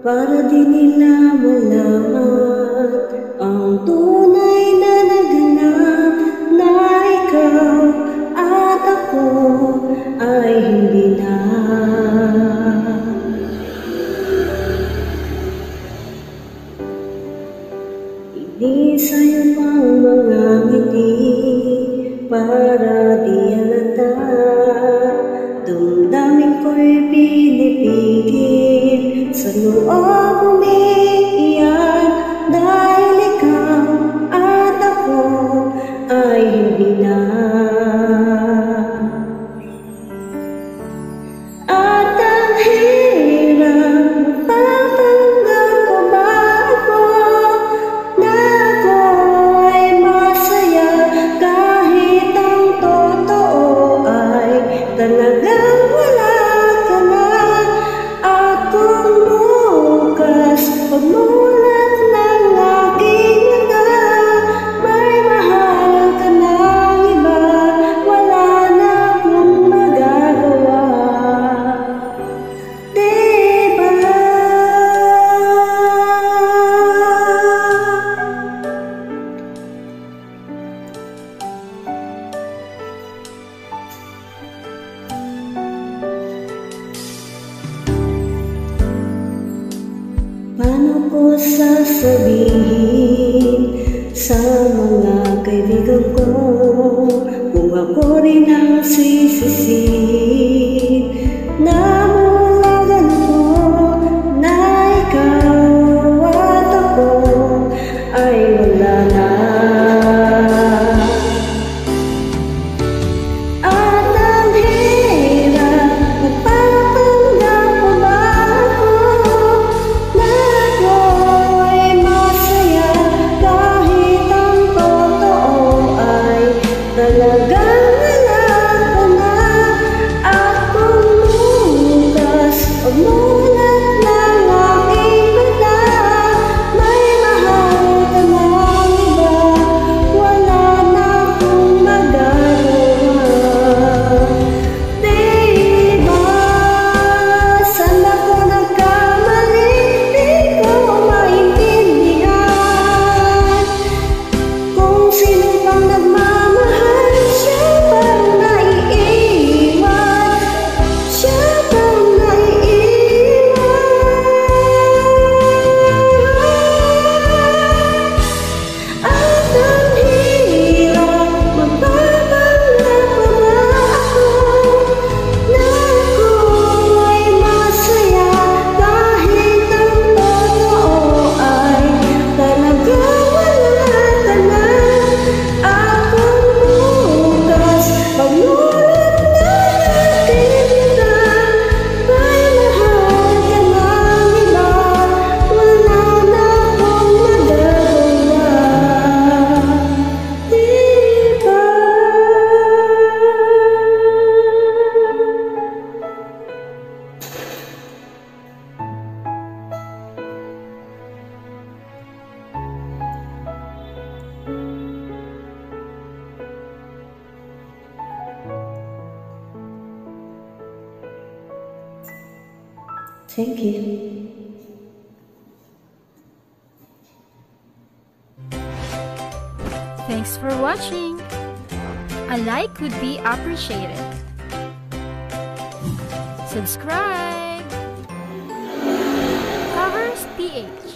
para di nila malaman ang tunay na naganap na ikaw at ako ay hindi na. Sa'yo pang mga ngiti para di halata. Damdamin ko'y pinipigil, sa loob umiiyak dahil ikaw at ako ay hindi na. At ang hirap mapapanggap ko ba ako na ako ay masaya kahit ang totoo ay talagang wala ka na. At kung bukas pagmulat ng aking mata may mahal ka ng iba, wala na akong magagawa. Diba? Paano ko sasabihin sa mga kaibigan ko kung ako rin ang sisisihin na mula ganito na ikaw at ako ay wala na. At ang hirap magpapanggap ko ba ako na ako ay masaya kahit ang totoo ay talagang wala ka na. At kung bukas pagmulat ng aking mata may mahal ka ng iba, wala na akong magagawa. Diba? Saan ako nagkamali? Di ko maintindihan. Kung sino pang nagmamahal, siya pang naiiwan. Siya pang naiiwan. At ang hirap magpapanggap ko ba ako na ako ay masaya kahit ang totoo ay talagang wala ka na. At kung bukas pagmulat ng ating mata may mahal ka ng iba, wala na akong magagawa. Diba? Thank you. Thanks for watching. A like would be appreciated. Subscribe. Covers PH.